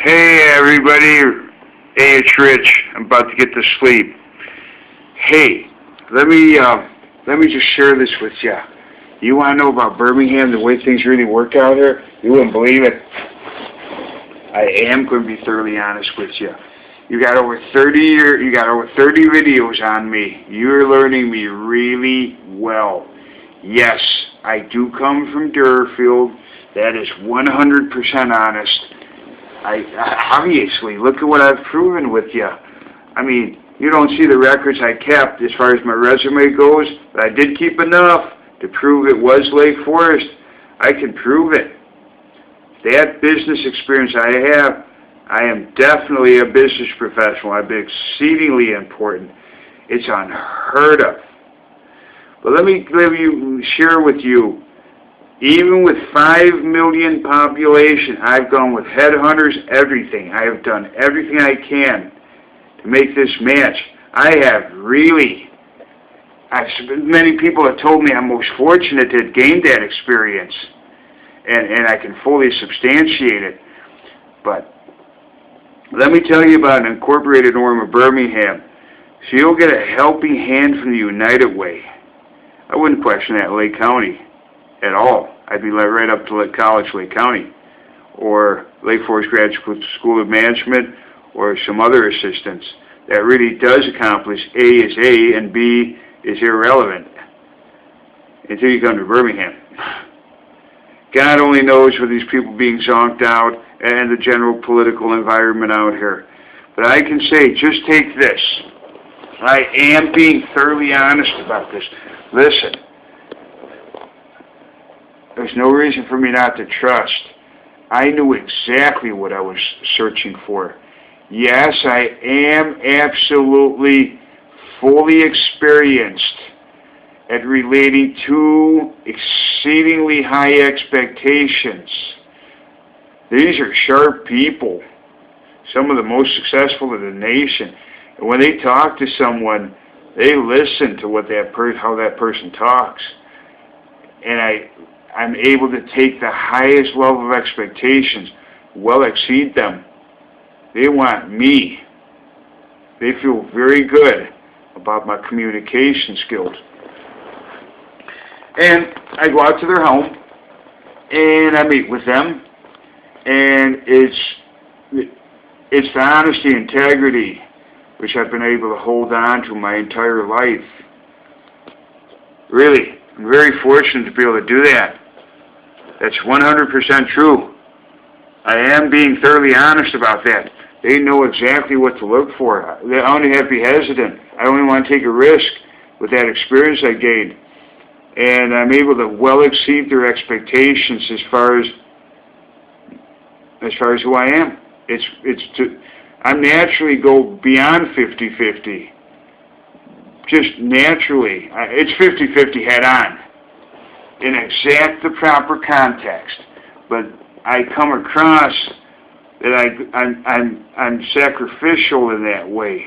Hey everybody, hey it's Rich. I'm about to get to sleep. Hey, let me just share this with you. You want to know about Birmingham, the way things really work out here? You wouldn't believe it. I am going to be thoroughly honest with you. You got over 30 videos on me. You're learning me really well. Yes, I do come from Deerfield. That is 100% honest. Obviously, look at what I've proven with you. I mean, you don't see the records I kept as far as my resume goes, but I did keep enough to prove it was Lake Forest. I can prove it. That business experience I have, I am definitely a business professional. I've been exceedingly important. It's unheard of. But let me share with you, even with 5 million population, I've gone with headhunters, everything. I have done everything I can to make this match. Many people have told me I'm most fortunate to have gained that experience, and I can fully substantiate it. But let me tell you about an incorporated arm of Birmingham. So you'll get a helping hand from the United Way. I wouldn't question that in Lake County at all. I'd be right up to Lake County, or Lake Forest Graduate School of Management, or some other assistance that really does accomplish A is A and B is irrelevant until you come to Birmingham. God only knows with these people being zonked out and the general political environment out here. But I can say, just take this. I am being thoroughly honest about this. Listen, there's no reason for me not to trust. I knew exactly what I was searching for. Yes, I am absolutely fully experienced at relating to exceedingly high expectations. These are sharp people, some of the most successful in the nation. And when they talk to someone, they listen to how that person talks. And I'm able to take the highest level of expectations, well exceed them. They want me. They feel very good about my communication skills. And I go out to their home, and I meet with them, and it's the honesty and integrity which I've been able to hold on to my entire life. Really, I'm very fortunate to be able to do that. That's 100% true. I am being thoroughly honest about that. They know exactly what to look for. I only have to be hesitant. I only want to take a risk with that experience I gained. And I'm able to well exceed their expectations as far as who I am. I naturally go beyond 50-50. Just naturally. It's 50-50 head on. In exact the proper context. But I come across that I'm sacrificial in that way.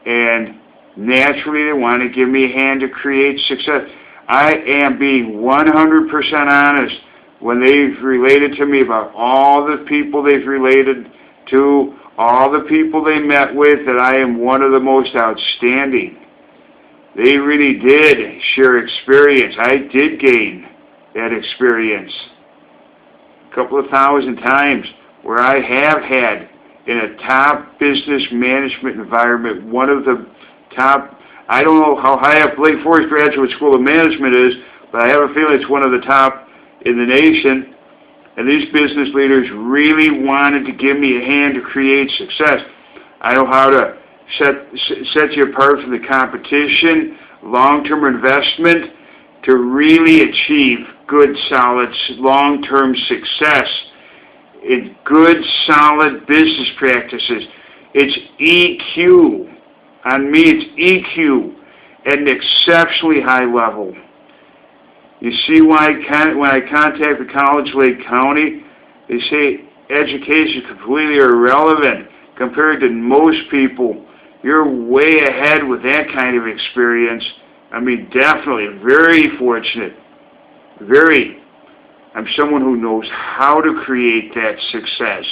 And naturally they want to give me a hand to create success. I am being 100% honest when they've related to me about all the people they've related to, all the people they met with, that I am one of the most outstanding. They really did share experience. I did gain that experience a couple of thousand times where I have had in a top business management environment, one of the top, I don't know how high up Lake Forest Graduate School of Management is, but I have a feeling it's one of the top in the nation. And these business leaders really wanted to give me a hand to create success. I know how to set you apart from the competition, long-term investment, to really achieve good, solid, long-term success in good, solid business practices. It's EQ. On me, it's EQ at an exceptionally high level. You see why when I contact the College Lake County, they say education is completely irrelevant compared to most people. You're way ahead with that kind of experience. I mean, definitely, very fortunate. Very. I'm someone who knows how to create that success.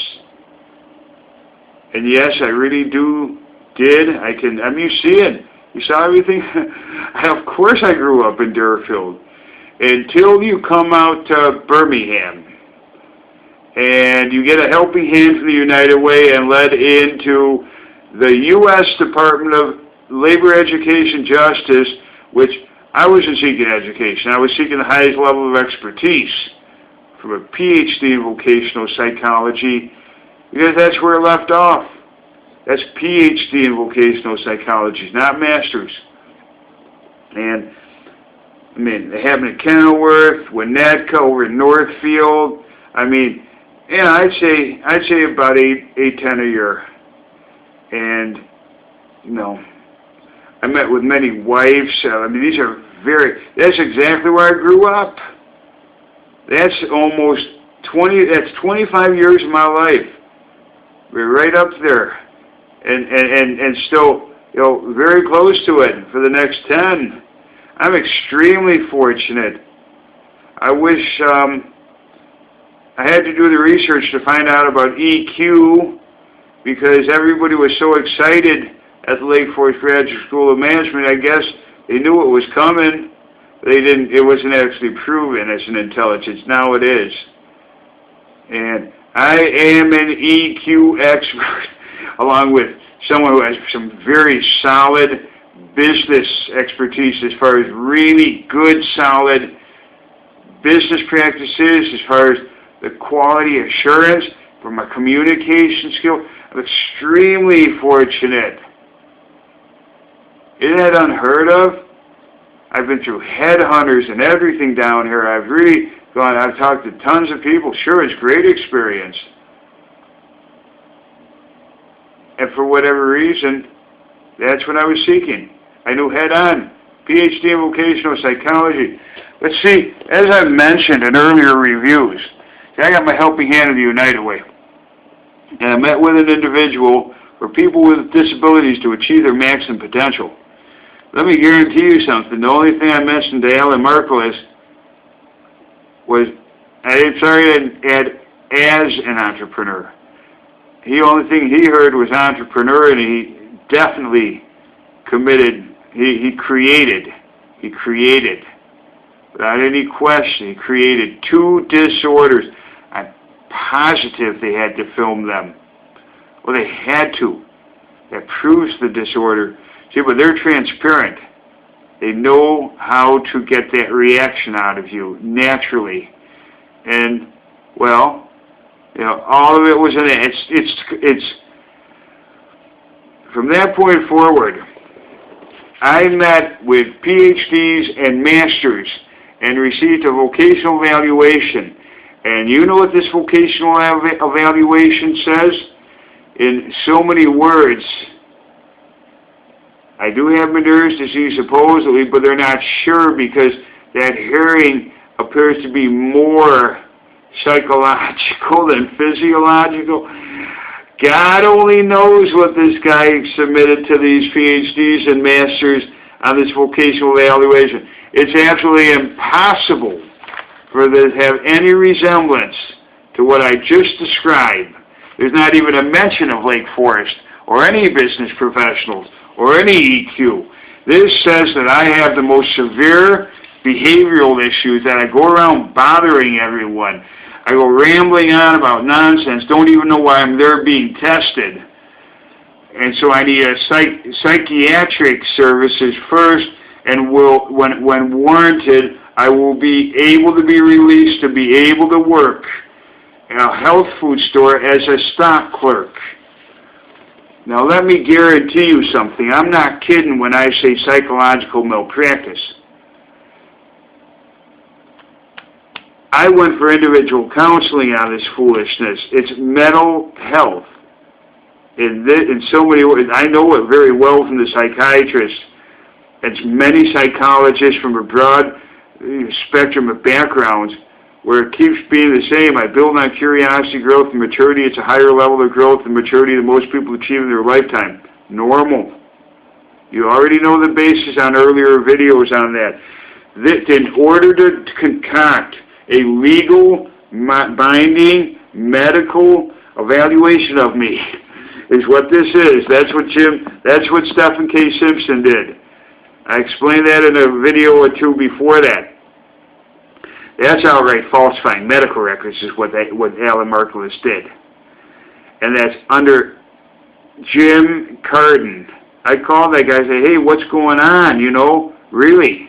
And yes, I really did. I mean, you see it. You saw everything. Of course I grew up in Deerfield. Until you come out to Birmingham and you get a helping hand from the United Way and led into the U.S. Department of Labor, Education, Justice, which I wasn't seeking education. I was seeking the highest level of expertise from a PhD in vocational psychology, because that's where it left off. That's PhD in vocational psychology, not master's. And I mean, they have them in Kenilworth, Winnetka, over in Northfield. I mean, yeah, I'd say about 10 a year. And you know, I met with many wives. I mean, that's exactly where I grew up. That's almost 25 years of my life. We're right up there. And still, you know, very close to it for the next 10. I'm extremely fortunate. I wish I had to do the research to find out about EQ, because everybody was so excited at the Lake Forest Graduate School of Management. I guess they knew it was coming. They didn't. It wasn't actually proven as an intelligence. Now it is. And I am an EQ expert, along with someone who has some very solid business expertise as far as really good, solid business practices, as far as the quality assurance, for my communication skill. I'm extremely fortunate. Isn't that unheard of? I've been through headhunters and everything down here. I've talked to tons of people. Sure, it's a great experience. And for whatever reason, that's what I was seeking. I knew head on, PhD in vocational psychology. But see, as I mentioned in earlier reviews, I got my helping hand in the United Way. And I met with an individual for people with disabilities to achieve their maximum potential. Let me guarantee you something. The only thing I mentioned to Alan Markowitz was, I didn't add as an entrepreneur. The only thing he heard was entrepreneur, and he definitely committed. He created, without any question, he created 2 disorders. I'm positive they had to film them. Well, they had to. That proves the disorder. See, but they're transparent. They know how to get that reaction out of you naturally. And, well, you know, all of it was in it. It's from that point forward, I met with PhDs and masters and received a vocational evaluation. And you know what this vocational evaluation says? In so many words, I do have Meniere's disease supposedly, but they're not sure, because that hearing appears to be more psychological than physiological. God only knows what this guy submitted to these PhDs and masters on this vocational evaluation. It's absolutely impossible for this to have any resemblance to what I just described. There's not even a mention of Lake Forest or any business professionals or any EQ. This says that I have the most severe behavioral issues, that I go around bothering everyone. I go rambling on about nonsense, don't even know why I'm there being tested. And so I need a psychiatric services first, and when warranted, I will be able to be released to be able to work in a health food store as a stock clerk. Now let me guarantee you something. I'm not kidding when I say psychological malpractice. I went for individual counseling on this foolishness. It's mental health. In so many ways, I know it very well from the psychiatrist. It's many psychologists from a broad spectrum of backgrounds, where it keeps being the same. I build on curiosity, growth, and maturity. It's a higher level of growth and maturity than most people achieve in their lifetime. Normal. You already know the basis on earlier videos on that. In order to concoct a legal, binding, medical evaluation of me, is what this is. That's what Stephen K. Simpson did. I explained that in a video or two before that. That's outright falsifying medical records is what Alan Markowitz did. And that's under Jim Carden. I called that guy and say, hey, what's going on, you know, really?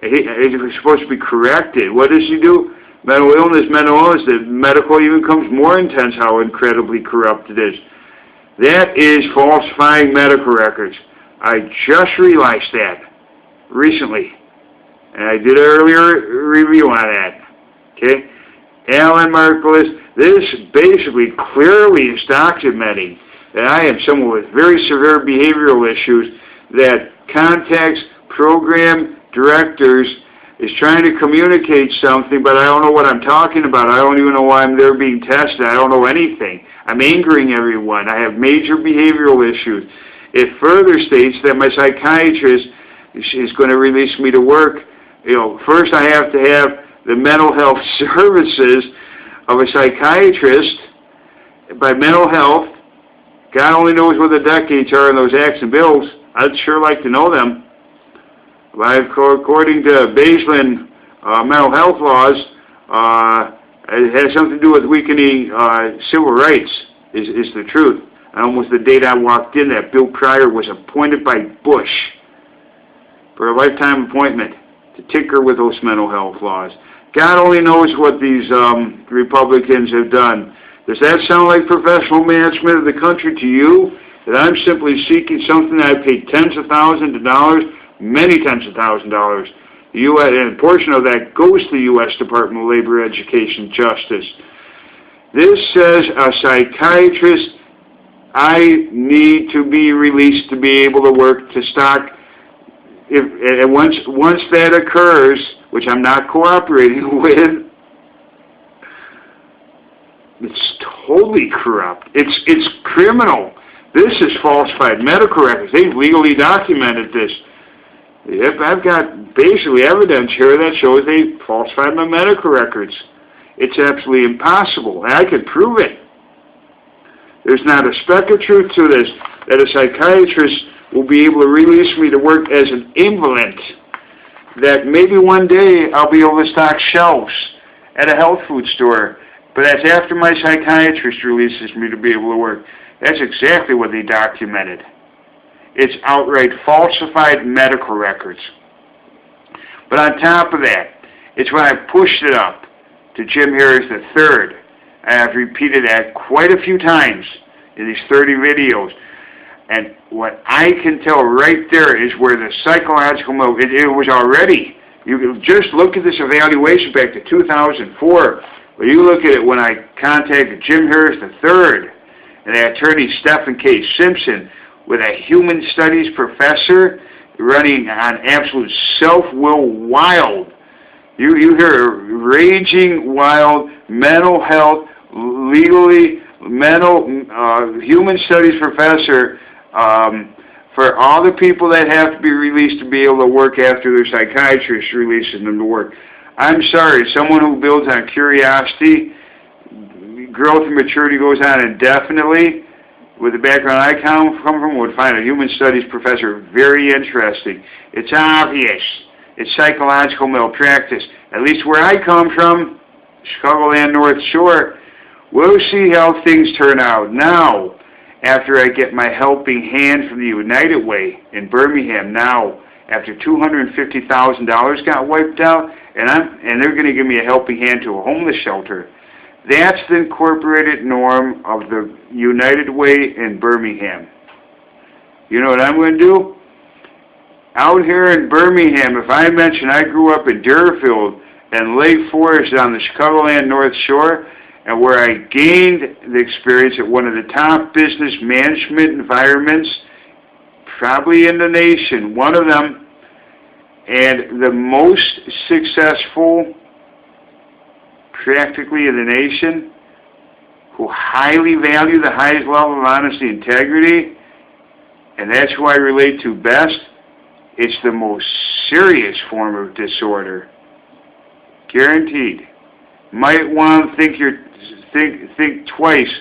He was supposed to be corrected. What does he do? Mental illness. The medical even becomes more intense how incredibly corrupt it is. That is falsifying medical records. I just realized that recently. And I did an earlier review on that. Okay? Alan Markowitz, this basically clearly is documenting that I am someone with very severe behavioral issues that contacts program directors, is trying to communicate something, but I don't know what I'm talking about. I don't even know why I'm there being tested. I don't know anything. I'm angering everyone. I have major behavioral issues. It further states that my psychiatrist is going to release me to work. You know, first I have to have the mental health services of a psychiatrist. By mental health, God only knows what the decades are in those acts and bills. I'd sure like to know them. According to Baseline mental health laws, it has something to do with weakening civil rights, is the truth. Almost the date I walked in, that Bill Pryor was appointed by Bush for a lifetime appointment to tinker with those mental health laws. God only knows what these Republicans have done. Does that sound like professional management of the country to you? That I'm simply seeking something that I paid tens of thousands of dollars, many tens of thousands of dollars. The U.S. and a portion of that goes to the U.S. Department of Labor, Education, and Justice. This says a psychiatrist, I need to be released to be able to work to stock. And once that occurs, which I'm not cooperating with, it's totally corrupt. It's criminal. This is falsified medical records. They've legally documented this. I've got basically evidence here that shows they falsified my medical records. It's absolutely impossible, and I could prove it. There's not a speck of truth to this, that a psychiatrist will be able to release me to work as an invalid, that maybe one day I'll be able to stock shelves at a health food store, but that's after my psychiatrist releases me to be able to work. That's exactly what they documented. It's outright falsified medical records. But on top of that, it's when I pushed it up to Jim Harris III, and I've repeated that quite a few times in these 30 videos. And what I can tell right there is where the psychological move, it was already, you can just look at this evaluation back to 2004. But you look at it when I contacted Jim Harris III and the attorney Stephen K. Simpson with a human studies professor running on absolute self-will wild. You hear raging wild mental health, legally mental human studies professor for all the people that have to be released to be able to work after their psychiatrist releases them to work. I'm sorry, someone who builds on curiosity, growth and maturity goes on indefinitely, with the background I come from, would find a human studies professor very interesting. It's obvious. It's psychological malpractice. At least where I come from, Chicagoland North Shore, we'll see how things turn out. Now, after I get my helping hand from the United Way in Birmingham, now, after $250,000 got wiped out, and they're going to give me a helping hand to a homeless shelter. That's the incorporated norm of the United Way in Birmingham. You know what I'm going to do? Out here in Birmingham, if I mention I grew up in Deerfield and Lake Forest on the Chicagoland North Shore, and where I gained the experience at one of the top business management environments, probably in the nation, one of them, and the most successful practically in the nation, who highly value the highest level of honesty and integrity, and that's who I relate to best. It's the most serious form of disorder. Guaranteed. Might want to think twice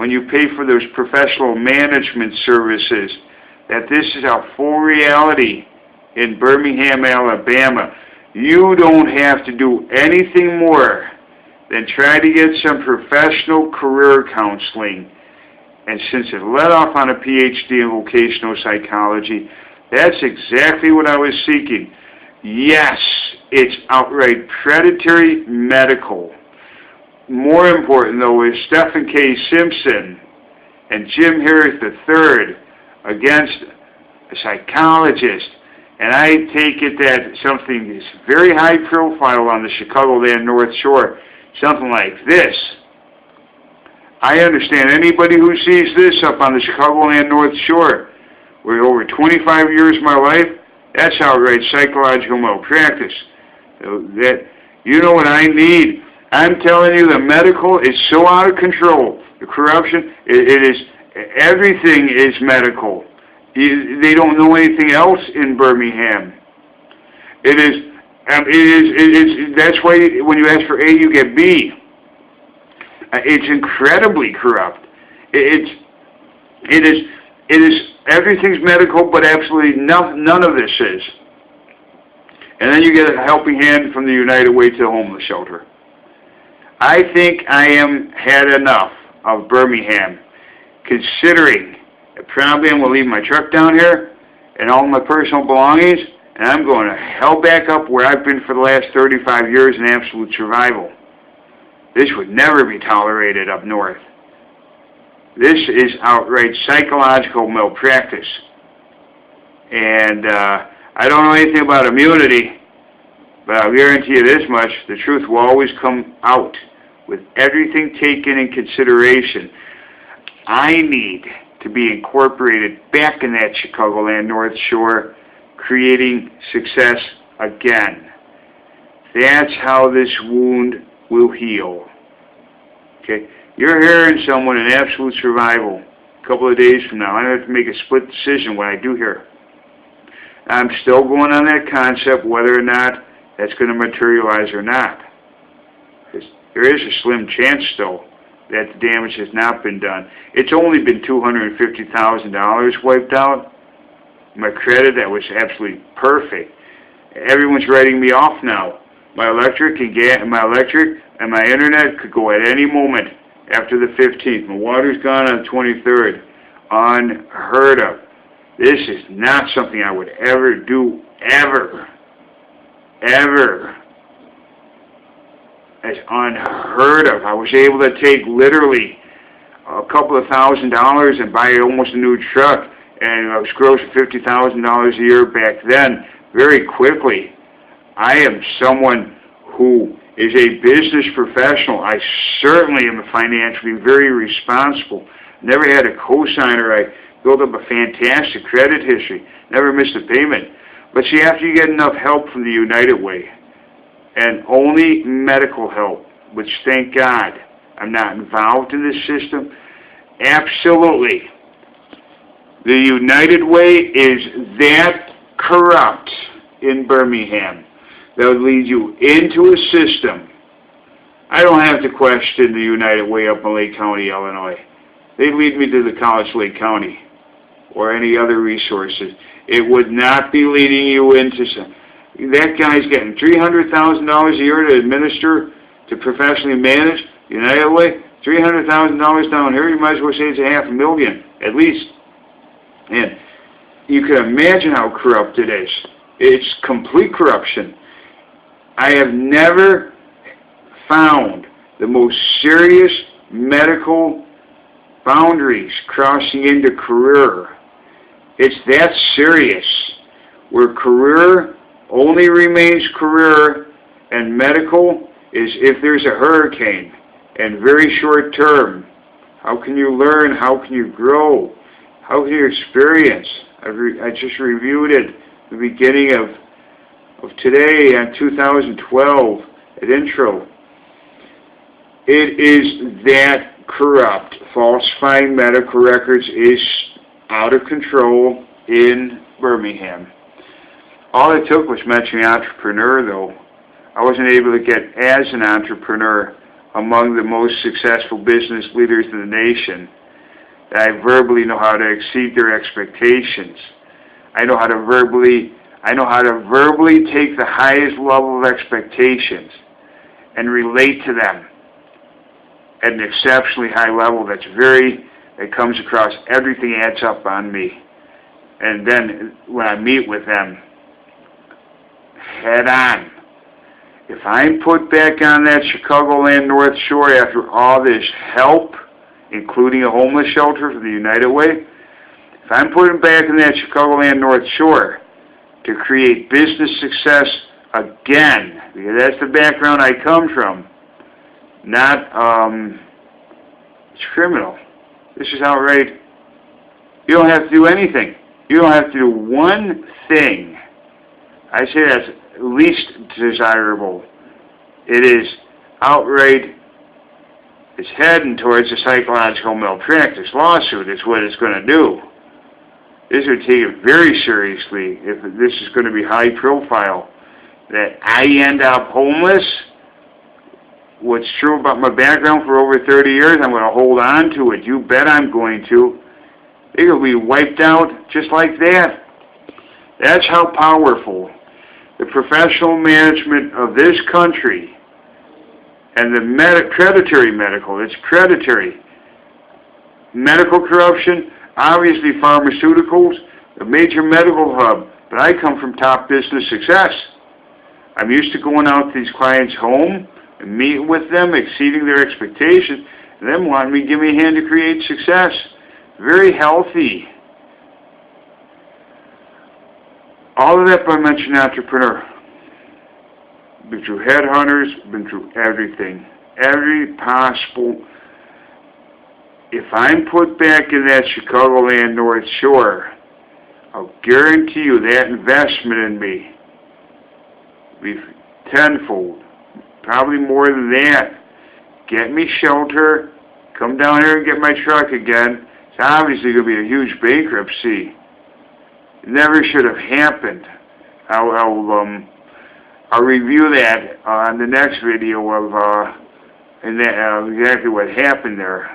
when you pay for those professional management services, that this is a full reality in Birmingham, Alabama. You don't have to do anything more than try to get some professional career counseling. And since it led off on a PhD in vocational psychology, that's exactly what I was seeking. Yes, it's outright predatory medical. More important, though, is Stephen K. Simpson and Jim Harris III against a psychologist. And I take it that something is very high profile on the Chicagoland North Shore, something like this. I understand anybody who sees this up on the Chicagoland North Shore, where over 25 years of my life, that's outright psychological malpractice. That, you know what I need? I'm telling you, the medical is so out of control. The corruption, it is, everything is medical. They don't know anything else in Birmingham. That's why when you ask for A, you get B. It's incredibly corrupt. Everything's medical, but absolutely none of this is. And then you get a helping hand from the United Way to the homeless shelter. I think I am had enough of Birmingham, considering that probably I'm going to leave my truck down here and all my personal belongings, and I'm going to hell back up where I've been for the last 35 years in absolute survival. This would never be tolerated up north. This is outright psychological malpractice. And I don't know anything about immunity, but I'll guarantee you this much: the truth will always come out with everything taken in consideration. I need to be incorporated back in that Chicagoland North Shore, creating success again. That's how this wound will heal. Okay? You're hearing someone in absolute survival a couple of days from now. I have to make a split decision what I do here. I'm still going on that concept whether or not that's going to materialize or not. There is a slim chance still that the damage has not been done. It's only been $250,000 wiped out. My credit, that was absolutely perfect. Everyone's writing me off now. My electric and my internet could go at any moment after the 15th. My water's gone on the 23rd. Unheard of. This is not something I would ever do, ever. Ever. It's unheard of. I was able to take literally a couple of $1,000s and buy almost a new truck, and I was grossing $50,000 a year back then very quickly. I am someone who is a business professional. I certainly am financially very responsible. Never had a cosigner. I built up a fantastic credit history. Never missed a payment. But see, after you get enough help from the United Way, and only medical help, which thank God I'm not involved in this system, absolutely. The United Way is that corrupt in Birmingham that would lead you into a system. I don't have to question the United Way up in Lake County, Illinois. They lead me to the College Lake County or any other resources. It would not be leading you into some. That guy's getting $300,000 a year to administer, to professionally manage the United Way. $300,000 down here, you might as well say it's $500,000 at least. And you can imagine how corrupt it is. It's complete corruption. I have never found the most serious medical boundaries crossing into career. It's that serious, where career only remains career, and medical is if there's a hurricane, and very short term. How can you learn? How can you grow? How can you experience? I just reviewed it at the beginning of today on 2012 at intro. It is that corrupt. Falsifying medical records is out of control in Birmingham. All it took was mentioning entrepreneur, though. I wasn't able to get as an entrepreneur among the most successful business leaders in the nation. I verbally know how to exceed their expectations. I know how to verbally take the highest level of expectations and relate to them at an exceptionally high level that comes across, everything adds up on me. And then when I meet with them, head on. If I'm put back on that Chicagoland North Shore after all this help, including a homeless shelter for the United Way, if I'm put back in that Chicagoland North Shore to create business success again, because that's the background I come from, not, it's criminal. This is outright. You don't have to do anything. You don't have to do one thing. I say that's least desirable. It is outright, it's heading towards a psychological malpractice lawsuit is what it's going to do. This would take it very seriously if this is going to be high profile. That I end up homeless. What's true about my background for over 30 years, I'm going to hold on to it. You bet I'm going to. It'll be wiped out just like that. That's how powerful the professional management of this country and the predatory medical, it's predatory. Medical corruption, obviously pharmaceuticals, a major medical hub, but I come from top business success. I'm used to going out to these clients' home and meeting with them, exceeding their expectations, and them wanting me to give me a hand to create success. Very healthy. All of that by mentioning entrepreneur. Been through headhunters, been through everything. Every possible. If I'm put back in that Chicagoland North Shore, I'll guarantee you that investment in me will be tenfold. Probably more than that. Get me shelter. Come down here and get my truck again. It's obviously going to be a huge bankruptcy. It never should have happened. I'll review that on the next video of exactly what happened there.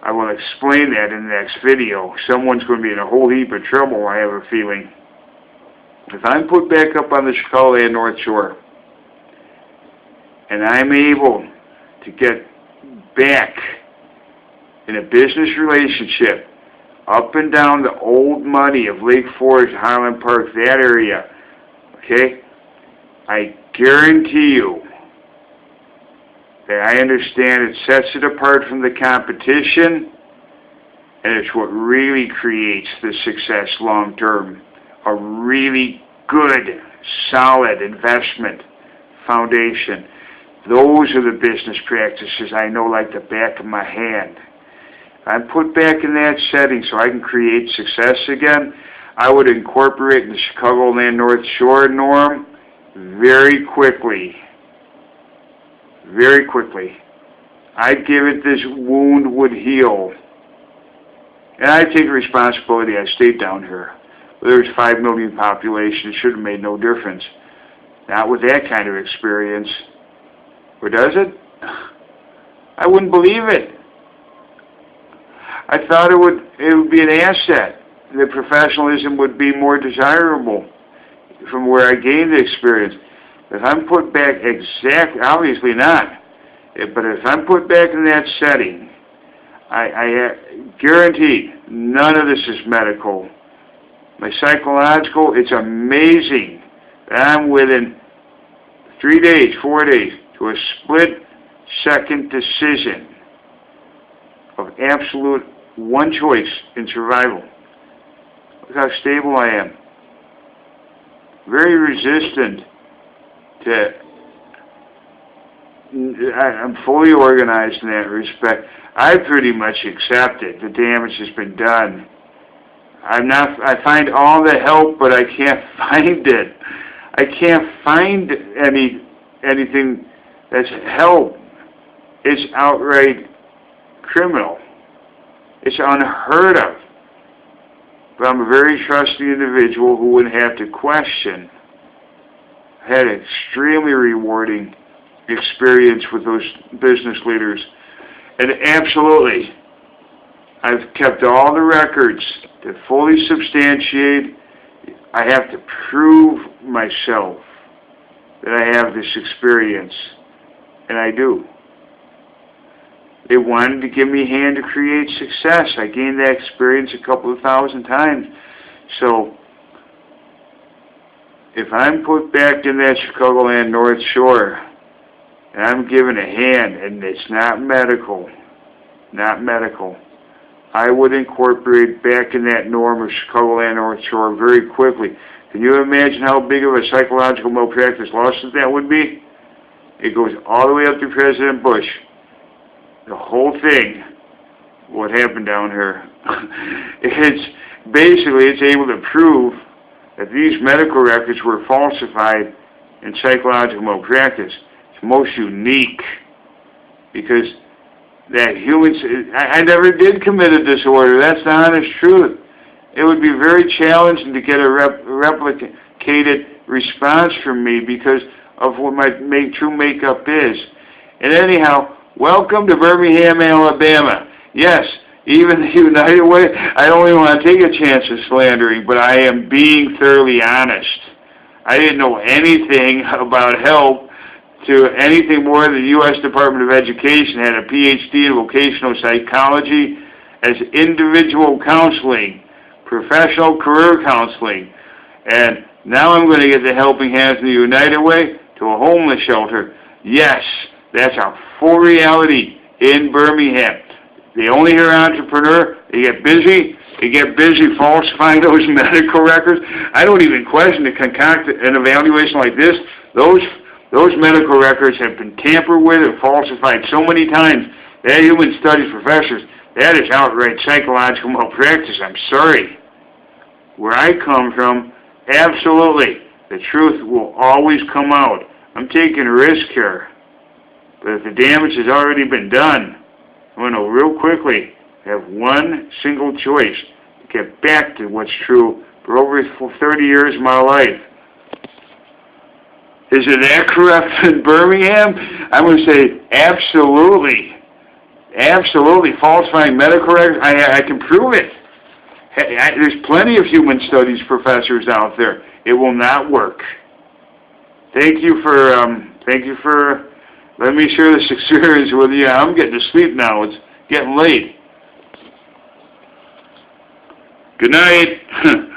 I will explain that in the next video. Someone's going to be in a whole heap of trouble, I have a feeling. If I'm put back up on the Chicagoland North Shore, and I'm able to get back in a business relationship up and down the old money of Lake Forest, Highland Park, that area, okay, I guarantee you that I understand it sets it apart from the competition, and it's what really creates the success long term. A really good, solid investment foundation. Those are the business practices I know like the back of my hand. I'm put back in that setting so I can create success again. I would incorporate the Chicagoland North Shore norm very quickly. Very quickly. I'd give it this wound would heal. And I take responsibility. I stayed down here. There's 5 million population. It should have made no difference. Not with that kind of experience. Or does it? I wouldn't believe it. I thought it would be an asset. The professionalism would be more desirable from where I gained the experience. If I'm put back obviously not. But if I'm put back in that setting, I guarantee none of this is medical. My psychological, it's amazing that I'm within 3 days, 4 days, to a split-second decision of absolute one choice in survival. Look how stable I am. Very resistant to... I'm fully organized in that respect. I pretty much accepted the damage has been done. I find all the help, but I can't find it. I can't find anything that's help. It's outright criminal. It's unheard of. But I'm a very trusting individual who wouldn't have to question had an extremely rewarding experience with those business leaders. And absolutely, I've kept all the records to fully substantiate. I have to prove myself that I have this experience, and I do. They wanted to give me a hand to create success. I gained that experience a couple of thousand times. So, if I'm put back in that Chicagoland North Shore, and I'm given a hand, and it's not medical, I would incorporate back in that norm of Chicagoland North Shore very quickly. Can you imagine how big of a psychological malpractice lawsuit that would be? It goes all the way up to President Bush. The whole thing, what happened down here, it's able to prove that these medical records were falsified in psychological malpractice. It's most unique because that I never did commit a disorder. That's the honest truth. It would be very challenging to get a replicated response from me because of what my true makeup is. And anyhow, welcome to Birmingham, Alabama. Yes, even the United Way, I don't even want to take a chance of slandering, but I am being thoroughly honest. I didn't know anything about health to anything more than the U.S. Department of Education had a Ph.D. in vocational psychology as individual counseling, professional career counseling. And now I'm going to get the helping hands of the United Way to a homeless shelter. Yes, that's a full reality in Birmingham. They only hear entrepreneur. They get busy falsifying those medical records. I don't even question to concoct an evaluation like this. Those medical records have been tampered with and falsified so many times. That human studies professors, that is outright psychological malpractice. I'm sorry. Where I come from, absolutely, the truth will always come out. I'm taking a risk here. But if the damage has already been done, I'm going to real quickly have one single choice to get back to what's true for over 30 years of my life. Is it that corrupt in Birmingham? I'm going to say absolutely. Absolutely. Falsifying medical records, I can prove it. There's plenty of human studies professors out there. It will not work. Thank you for letting me share this experience with you. I'm getting to sleep now. It's getting late. Good night.